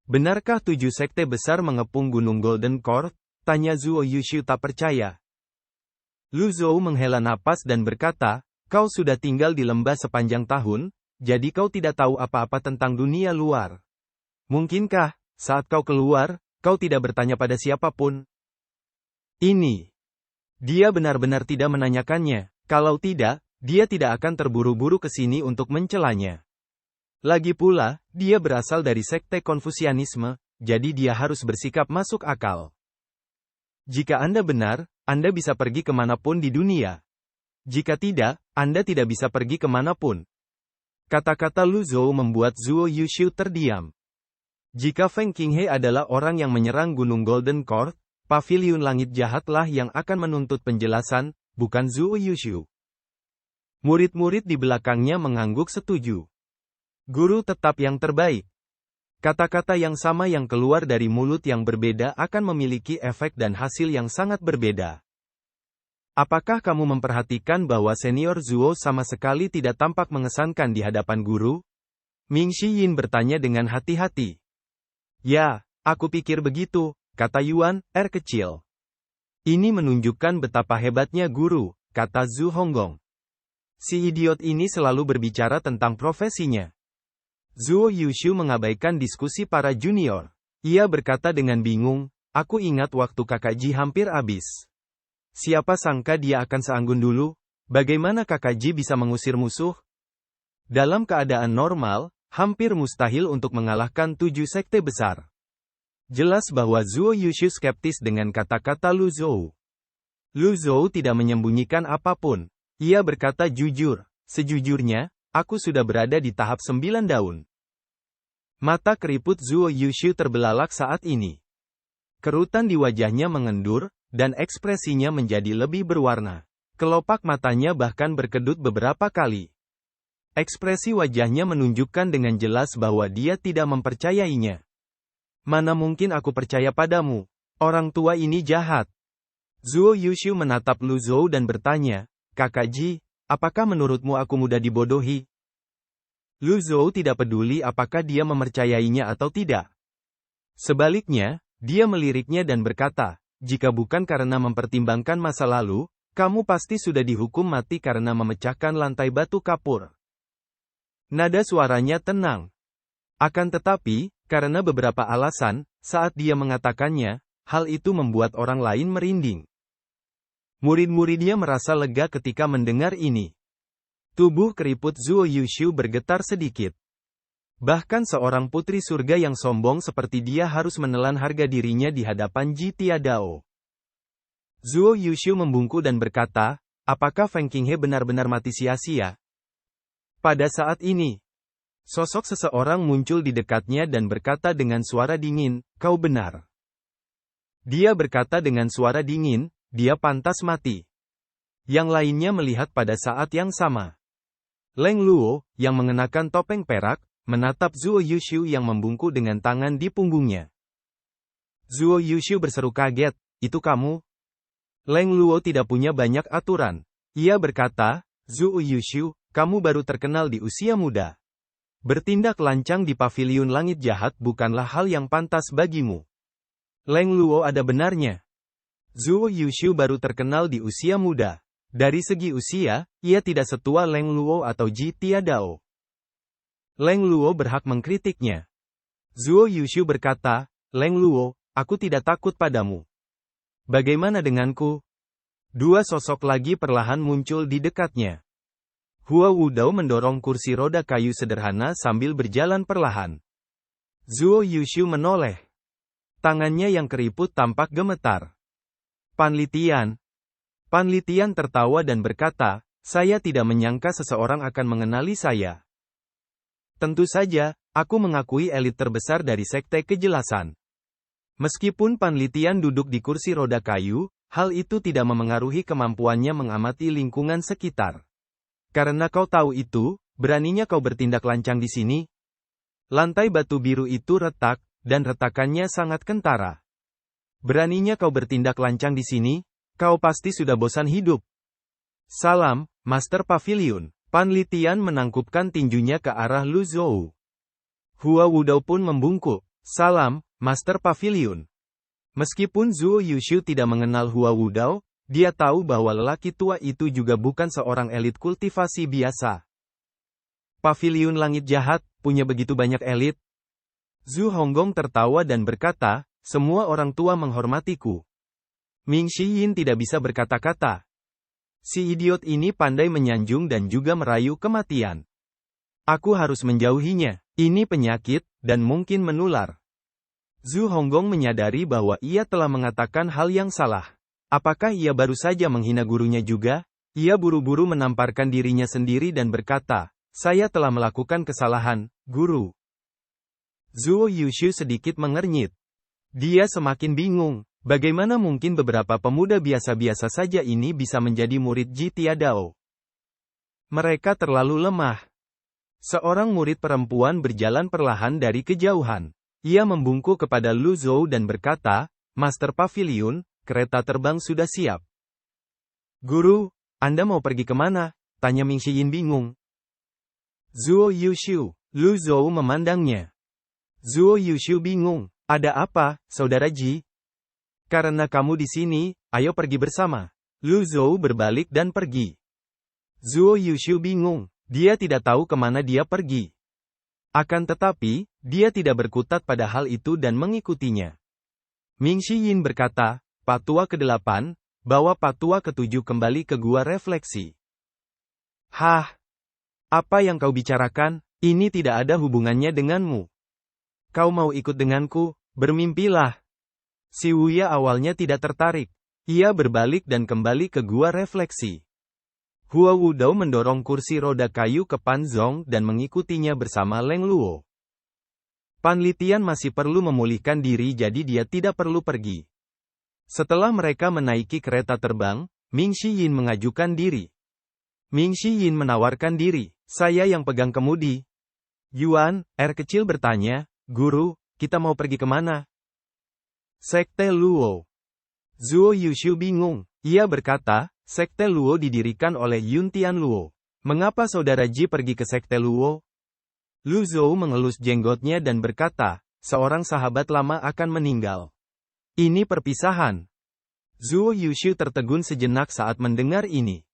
Benarkah 7 sekte besar mengepung Gunung Golden Court? Tanya Zuo Yushu tak percaya. Lu Zhou menghela napas dan berkata, kau sudah tinggal di lembah sepanjang tahun, jadi kau tidak tahu apa-apa tentang dunia luar. Mungkinkah, saat kau keluar, kau tidak bertanya pada siapapun? Ini. Dia benar-benar tidak menanyakannya. Kalau tidak, dia tidak akan terburu-buru ke sini untuk mencelanya. Lagi pula, dia berasal dari sekte Konfusianisme, jadi dia harus bersikap masuk akal. Jika Anda benar, Anda bisa pergi kemanapun di dunia. Jika tidak, Anda tidak bisa pergi kemanapun. Kata-kata Lu Zhou membuat Zuo Yushu terdiam. Jika Feng Qinghe adalah orang yang menyerang Gunung Golden Court, Paviliun Langit Jahatlah yang akan menuntut penjelasan, bukan Zuo Yushu. Murid-murid di belakangnya mengangguk setuju. Guru tetap yang terbaik. Kata-kata yang sama yang keluar dari mulut yang berbeda akan memiliki efek dan hasil yang sangat berbeda. Apakah kamu memperhatikan bahwa senior Zuo sama sekali tidak tampak mengesankan di hadapan guru? Ming Shiyin bertanya dengan hati-hati. Ya, aku pikir begitu, kata Yuan, kecil. Ini menunjukkan betapa hebatnya guru, kata Zhu Honggong. Si idiot ini selalu berbicara tentang profesinya. Zuo Yushu mengabaikan diskusi para junior. Ia berkata dengan bingung, aku ingat waktu kakak Ji hampir habis. Siapa sangka dia akan seanggun dulu? Bagaimana kakak Ji bisa mengusir musuh? Dalam keadaan normal, hampir mustahil untuk mengalahkan 7 sekte besar. Jelas bahwa Zuo Yushu skeptis dengan kata-kata Lu Zhou. Lu Zhou tidak menyembunyikan apapun. Ia berkata jujur, sejujurnya, aku sudah berada di tahap 9 daun. Mata keriput Zuo Yushu terbelalak saat ini. Kerutan di wajahnya mengendur, dan ekspresinya menjadi lebih berwarna. Kelopak matanya bahkan berkedut beberapa kali. Ekspresi wajahnya menunjukkan dengan jelas bahwa dia tidak mempercayainya. Mana mungkin aku percaya padamu? Orang tua ini jahat. Zuo Yushu menatap Lu Zhou dan bertanya, Kakak Ji, apakah menurutmu aku mudah dibodohi? Lu Zhou tidak peduli apakah dia mempercayainya atau tidak. Sebaliknya, dia meliriknya dan berkata, jika bukan karena mempertimbangkan masa lalu, kamu pasti sudah dihukum mati karena memecahkan lantai batu kapur. Nada suaranya tenang. Akan tetapi, karena beberapa alasan, saat dia mengatakannya, hal itu membuat orang lain merinding. Murid-muridnya merasa lega ketika mendengar ini. Tubuh keriput Zuo Yushu bergetar sedikit. Bahkan seorang putri surga yang sombong seperti dia harus menelan harga dirinya di hadapan Ji Tiadao. Zuo Yushu membungkuk dan berkata, apakah Feng Qinghe benar-benar mati sia-sia? Pada saat ini, sosok seseorang muncul di dekatnya dan berkata dengan suara dingin, kau benar. Dia berkata dengan suara dingin, dia pantas mati. Yang lainnya melihat pada saat yang sama. Leng Luo, yang mengenakan topeng perak, menatap Zuo Yushu yang membungkuk dengan tangan di punggungnya. Zuo Yushu berseru kaget, itu kamu? Leng Luo tidak punya banyak aturan. Ia berkata, Zuo Yushu, kamu baru terkenal di usia muda. Bertindak lancang di Paviliun Langit Jahat bukanlah hal yang pantas bagimu. Leng Luo ada benarnya. Zuo Yushu baru terkenal di usia muda. Dari segi usia, ia tidak setua Leng Luo atau Ji Tiadao. Leng Luo berhak mengkritiknya. Zuo Yushu berkata, Leng Luo, aku tidak takut padamu. Bagaimana denganku? Dua sosok lagi perlahan muncul di dekatnya. Hua Wudao mendorong kursi roda kayu sederhana sambil berjalan perlahan. Zuo Yushu menoleh. Tangannya yang keriput tampak gemetar. Panlitian. Panlitian tertawa dan berkata, saya tidak menyangka seseorang akan mengenali saya. Tentu saja, aku mengakui elit terbesar dari sekte kejelasan. Meskipun Panlitian duduk di kursi roda kayu, hal itu tidak memengaruhi kemampuannya mengamati lingkungan sekitar. Karena kau tahu itu, beraninya kau bertindak lancang di sini? Lantai batu biru itu retak, dan retakannya sangat kentara. Beraninya kau bertindak lancang di sini? Kau pasti sudah bosan hidup. Salam, Master Paviliun. Panlitian menangkupkan tinjunya ke arah Lu Zhou. Hua Wudao pun membungkuk. Salam, Master Pavilion. Meskipun Zuo Yushu tidak mengenal Hua Wudao, dia tahu bahwa lelaki tua itu juga bukan seorang elit kultivasi biasa. Pavilion Langit Jahat, punya begitu banyak elit? Zhu Honggong tertawa dan berkata, semua orang tua menghormatiku. Ming Shiyin tidak bisa berkata-kata. Si idiot ini pandai menyanjung dan juga merayu kematian. Aku harus menjauhinya, ini penyakit, dan mungkin menular. Zhu Honggong menyadari bahwa ia telah mengatakan hal yang salah. Apakah ia baru saja menghina gurunya juga? Ia buru-buru menamparkan dirinya sendiri dan berkata, saya telah melakukan kesalahan, guru. Zuo Yushu sedikit mengernyit. Dia semakin bingung, bagaimana mungkin beberapa pemuda biasa-biasa saja ini bisa menjadi murid Ji Tiadao. Mereka terlalu lemah. Seorang murid perempuan berjalan perlahan dari kejauhan. Ia membungkuk kepada Lu Zhou dan berkata, Master Pavilion, kereta terbang sudah siap. Guru, Anda mau pergi kemana? Tanya Ming Shiyin bingung. Zuo Yushu, Lu Zhou memandangnya. Zuo Yushu bingung, ada apa, Saudara Ji? Karena kamu di sini, ayo pergi bersama. Lu Zhou berbalik dan pergi. Zuo Yushu bingung, dia tidak tahu kemana dia pergi. Akan tetapi, dia tidak berkutat pada hal itu dan mengikutinya. Ming Shiyin berkata, Pak Tua ke-8, bawa Pak Tua ke-7 kembali ke gua refleksi. Hah? Apa yang kau bicarakan? Ini tidak ada hubungannya denganmu. Kau mau ikut denganku? Bermimpilah. Si Wuya awalnya tidak tertarik. Ia berbalik dan kembali ke gua refleksi. Hua Wudao mendorong kursi roda kayu ke Pan Zong dan mengikutinya bersama Leng Luo. Pan Litian masih perlu memulihkan diri jadi dia tidak perlu pergi. Setelah mereka menaiki kereta terbang, Ming Shiyin mengajukan diri. Ming Shiyin menawarkan diri, saya yang pegang kemudi. Yuan, kecil bertanya, Guru, kita mau pergi kemana? Sekte Luo. Zuo Yushu bingung, ia berkata, Sekte Luo didirikan oleh Yun Tian Luo. Mengapa Saudara Ji pergi ke Sekte Luo? Lu Zhou mengelus jenggotnya dan berkata, seorang sahabat lama akan meninggal. Ini perpisahan. Zuo Yushu tertegun sejenak saat mendengar ini.